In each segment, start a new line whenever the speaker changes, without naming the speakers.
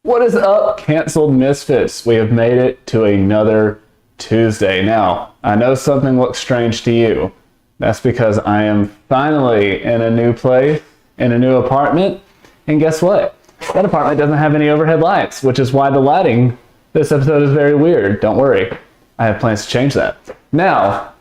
What is up, canceled Misfits? We have made it to another Tuesday. Now, I know something looks strange to you. That's because I am finally in a new place, in a new apartment, and guess what? That apartment doesn't have any overhead lights, which is why the lighting this episode is very weird. Don't worry, I have plans to change that. Now,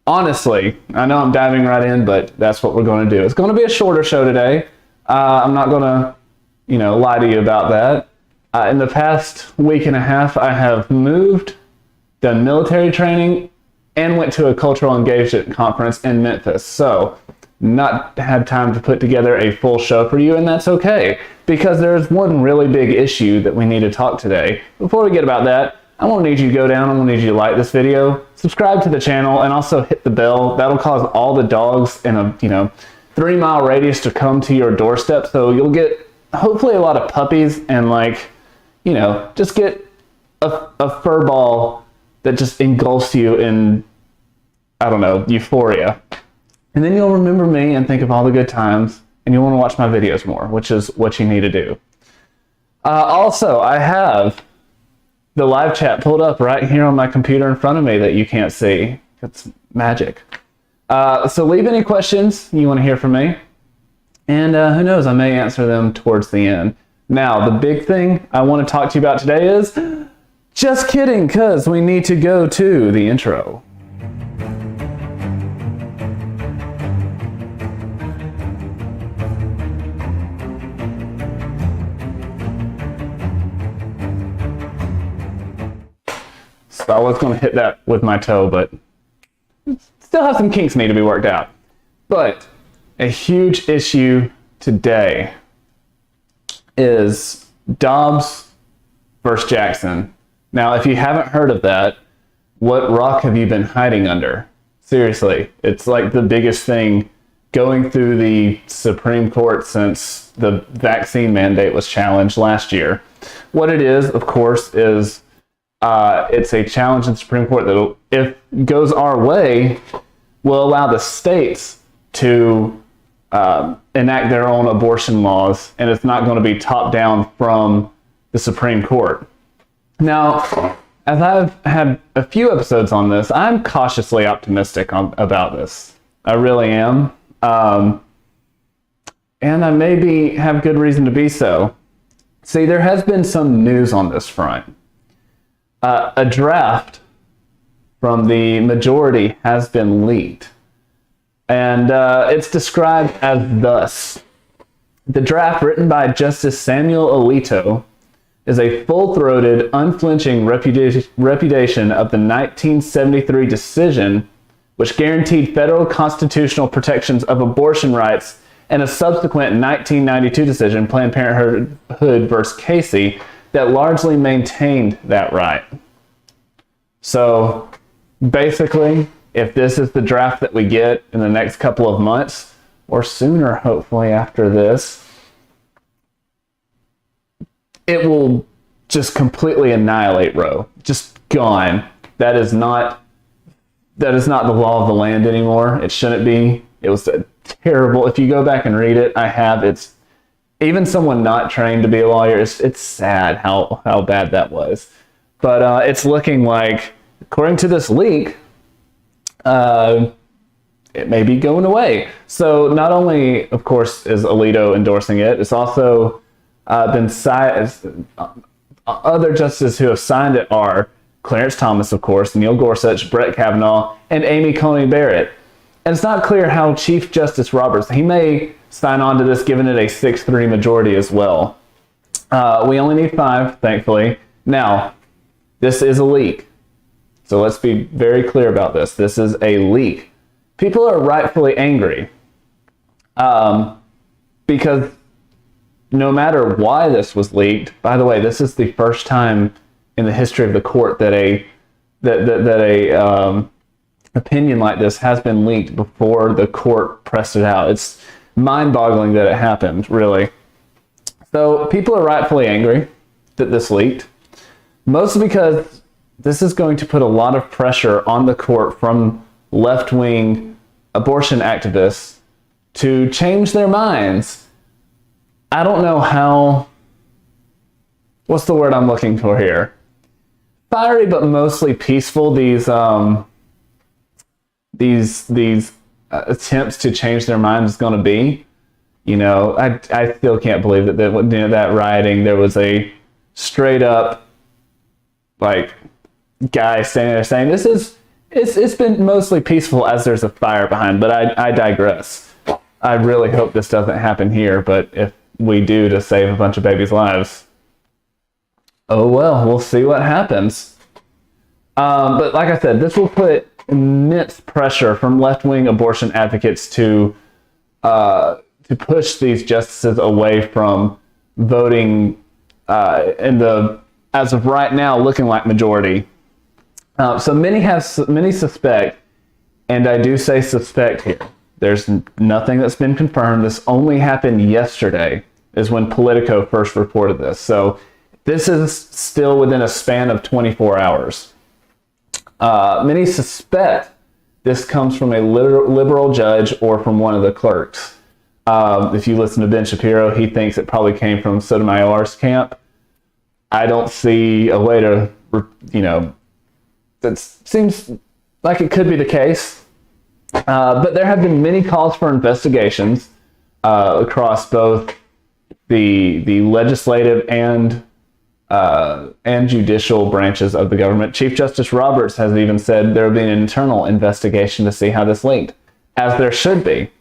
honestly, I know I'm diving right in, but that's what we're going to do. It's going to be a shorter show today. I'm not going to lie to you about that. In the past week and a half, I have moved, done military training, and went to a cultural engagement conference in Memphis. So, not had time to put together a full show for you, and that's okay, because there's one really big issue that we need to talk today. Before we get about that, I'm going to need you to go down, I'm going to need you to like this video, subscribe to the channel, and also hit the bell. That'll cause all the dogs in a 3-mile radius to come to your doorstep, so you'll get hopefully a lot of puppies and just get a fur ball that just engulfs you in, I don't know, euphoria. And then you'll remember me and think of all the good times, and you'll want to watch my videos more, which is what you need to do. Also, I have the live chat pulled up right here on my computer in front of me that you can't see. It's magic. So leave any questions you want to hear from me. And who knows, I may answer them towards the end. Now, the big thing I want to talk to you about today is, just kidding, because we need to go to the intro. So I was going to hit that with my toe, but still have some kinks need to be worked out. But a huge issue today is Dobbs versus Jackson. Now, if you haven't heard of that, what rock have you been hiding under? Seriously, it's like the biggest thing going through the Supreme Court since the vaccine mandate was challenged last year. What it is, of course, is it's a challenge in the Supreme Court that, if it goes our way, will allow the states to enact their own abortion laws, and it's not going to be top down from the Supreme Court. Now, as I've had a few episodes on this, I'm cautiously optimistic about this. I really am. And I maybe have good reason to be so. See, there has been some news on this front. A draft from the majority has been leaked. And it's described as thus. The draft, written by Justice Samuel Alito, is a full-throated, unflinching repudiation of the 1973 decision, which guaranteed federal constitutional protections of abortion rights, and a subsequent 1992 decision, Planned Parenthood versus Casey, that largely maintained that right. So, basically, if this is the draft that we get in the next couple of months, or sooner, hopefully, after this, it will just completely annihilate Roe. Just gone. That is not the law of the land anymore. It shouldn't be. It was a terrible, if you go back and read it, it's, even someone not trained to be a lawyer, it's sad how bad that was. But it's looking like, according to this leak, it may be going away. So not only, of course, is Alito endorsing it, it's also been signed. Other justices who have signed it are Clarence Thomas, of course, Neil Gorsuch, Brett Kavanaugh, and Amy Coney Barrett. And it's not clear how Chief Justice Roberts, he may sign on to this, given it a 6-3 majority as well. We only need 5, thankfully. Now, this is a leak. So let's be very clear about this. This is a leak. People are rightfully angry because no matter why this was leaked, by the way, this is the first time in the history of the court that a opinion like this has been leaked before the court pressed it out. It's mind-boggling that it happened, really. So people are rightfully angry that this leaked, mostly because this is going to put a lot of pressure on the court from left-wing abortion activists to change their minds. I don't know how what's the word I'm looking for here? Fiery, but mostly peaceful. These attempts to change their minds is going to be. I still can't believe that that rioting, there was a straight up like guy standing there saying it's been mostly peaceful as there's a fire behind. But I digress. I really hope this doesn't happen here. But if we do, to save a bunch of babies' lives, oh well, we'll see what happens. But like I said, this will put immense pressure from left-wing abortion advocates to push these justices away from voting in the, as of right now, looking like majority. So many suspect, and I do say suspect here. There's nothing that's been confirmed. This only happened yesterday, is when Politico first reported this. So this is still within a span of 24 hours. Many suspect this comes from a liberal judge or from one of the clerks. If you listen to Ben Shapiro, he thinks it probably came from Sotomayor's camp. I don't see a way to, that seems like it could be the case. But there have been many calls for investigations across both the legislative and judicial branches of the government. Chief Justice Roberts has even said there will be an internal investigation to see how this linked, as there should be.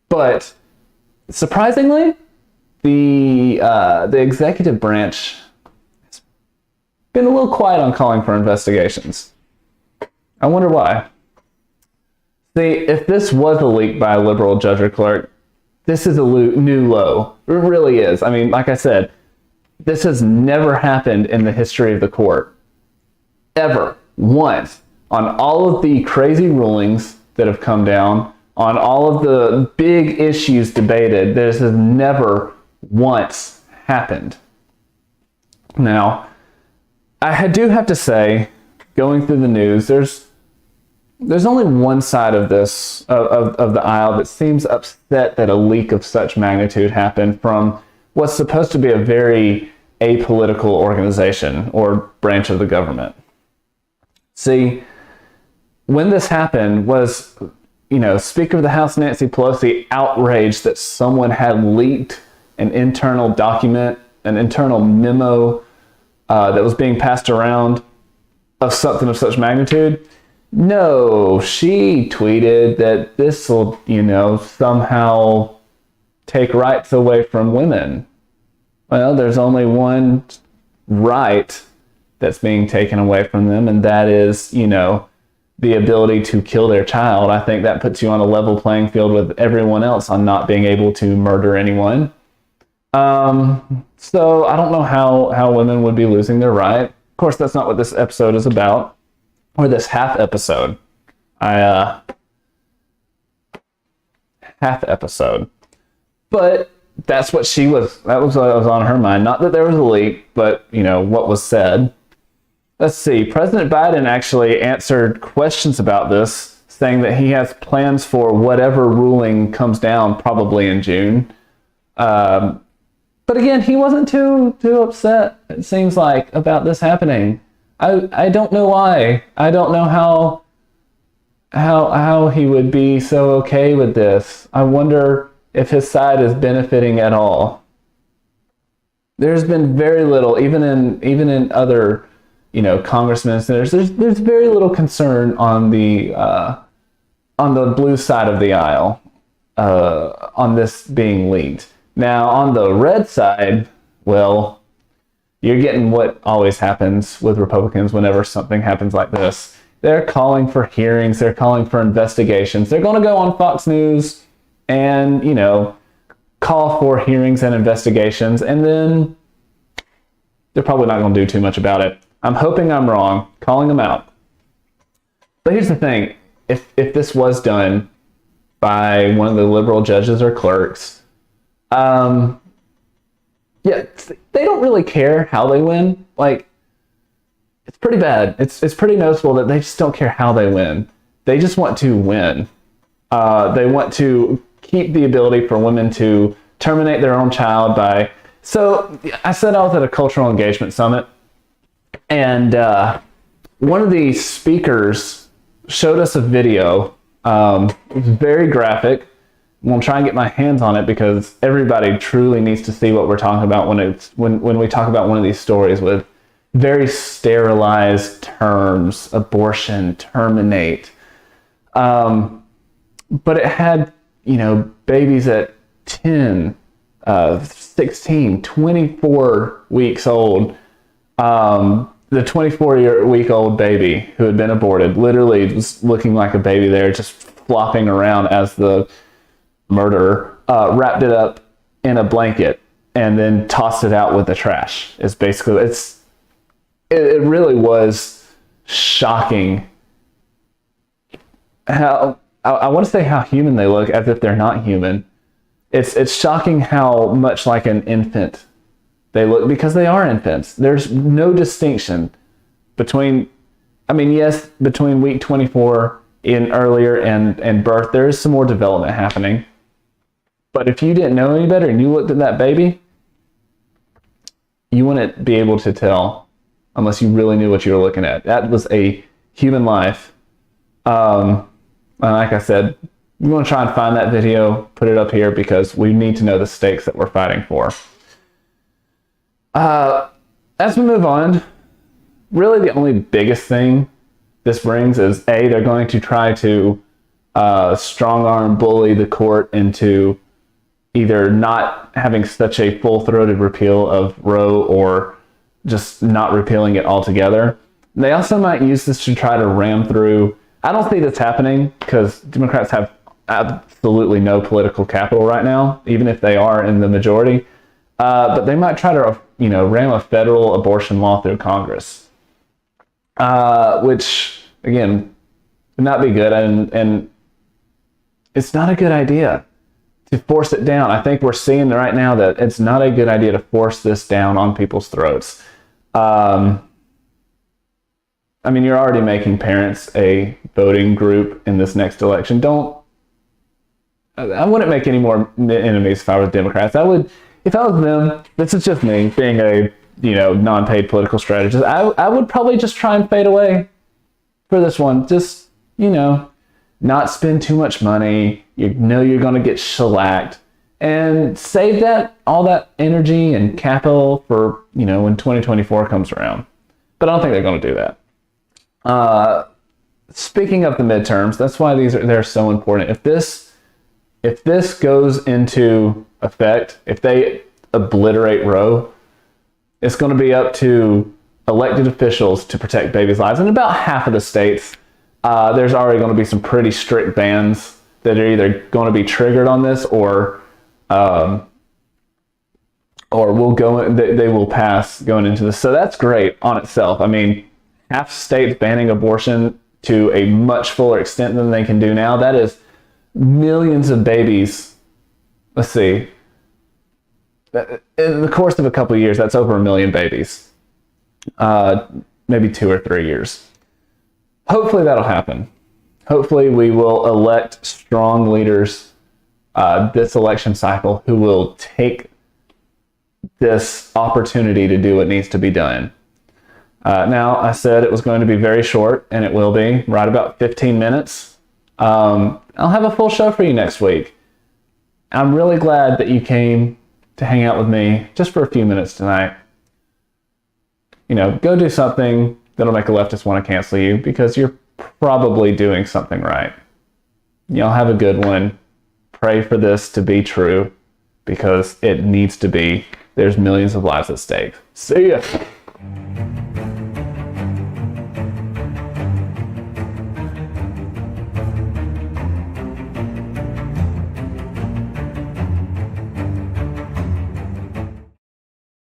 But surprisingly, the executive branch has been a little quiet on calling for investigations. I wonder why. See, if this was a leak by a liberal judge or clerk, this is a new low. It really is. I mean, like I said, this has never happened in the history of the court. Ever. Once. On all of the crazy rulings that have come down, on all of the big issues debated, this has never once happened. Now, I do have to say, going through the news, there's only one side of this, of the aisle, that seems upset that a leak of such magnitude happened from what's supposed to be a very apolitical organization or branch of the government. See, when this happened was, Speaker of the House Nancy Pelosi outraged that someone had leaked an internal document, an internal memo that was being passed around of something of such magnitude. No, she tweeted that this will, somehow take rights away from women. Well, there's only one right that's being taken away from them, and that is, the ability to kill their child. I think that puts you on a level playing field with everyone else on not being able to murder anyone. So I don't know how women would be losing their right. Of course, that's not what this episode is about, or this half episode. Half episode. But that's what that was what was on her mind. Not that there was a leak, but, what was said. Let's see. President Biden actually answered questions about this, saying that he has plans for whatever ruling comes down, probably in June. But again, he wasn't too upset, it seems like, about this happening. I don't know why. I don't know how he would be so okay with this. I wonder if his side is benefiting at all. There's been very little, even in other, congressmen and senators. There's very little concern on the blue side of the aisle on this being leaked. Now, on the red side, well, you're getting what always happens with Republicans whenever something happens like this. They're calling for hearings. They're calling for investigations. They're going to go on Fox News and, call for hearings and investigations, and then they're probably not going to do too much about it. I'm hoping I'm wrong, calling them out. But here's the thing. If this was done by one of the liberal judges or clerks, they don't really care how they win. Like, it's pretty bad. It's pretty noticeable that they just don't care how they win. They just want to win. They want to keep the ability for women to terminate their own child by... So I said I was at a cultural engagement summit, and one of the speakers showed us a video. It was very graphic. I'm gonna try and get my hands on it because everybody truly needs to see what we're talking about when we talk about one of these stories with very sterilized terms: abortion, terminate. But it had, babies at 10, 16, 24 weeks old. The 24-week-old baby who had been aborted literally was looking like a baby there, just flopping around as the murderer wrapped it up in a blanket and then tossed it out with the trash. It's basically, it really was shocking how, I want to say how human they look, as if they're not human. It's shocking how much like an infant they look, because they are infants. There's no distinction between, yes, between week 24 in earlier and birth, there is some more development happening. But if you didn't know any better and you looked at that baby, you wouldn't be able to tell unless you really knew what you were looking at. That was a human life. And like I said, we want to try and find that video, put it up here, because we need to know the stakes that we're fighting for. As we move on, really the only biggest thing this brings is, A, they're going to try to strong-arm bully the court into either not having such a full-throated repeal of Roe or just not repealing it altogether. They also might use this to try to ram through. I don't see this happening because Democrats have absolutely no political capital right now, even if they are in the majority. But they might try to, ram a federal abortion law through Congress, which, again, would not be good. And it's not a good idea to force it down. I think we're seeing right now that it's not a good idea to force this down on people's throats. You're already making parents a voting group in this next election. I wouldn't make any more enemies if I was Democrats. If I was them, this is just me being a, non-paid political strategist, I would probably just try and fade away for this one. Just, not spend too much money. You're going to get shellacked, and save all that energy and capital for, when 2024 comes around. But I don't think they're going to do that. Speaking of the midterms, that's why they're so important. If this goes into effect, if they obliterate Roe, it's going to be up to elected officials to protect babies' lives. In about half of the states, there's already going to be some pretty strict bans that are either going to be triggered on this or they will pass going into this. So that's great on itself. Half states banning abortion to a much fuller extent than they can do now. That is millions of babies. Let's see. In the course of a couple of years, that's over 1 million babies. Maybe 2 or 3 years. Hopefully that'll happen. Hopefully we will elect strong leaders this election cycle who will take this opportunity to do what needs to be done. Now, I said it was going to be very short, and it will be, right about 15 minutes. I'll have a full show for you next week. I'm really glad that you came to hang out with me just for a few minutes tonight. Go do something that'll make a leftist want to cancel you, because you're probably doing something right. Y'all have a good one. Pray for this to be true, because it needs to be. There's millions of lives at stake. See ya.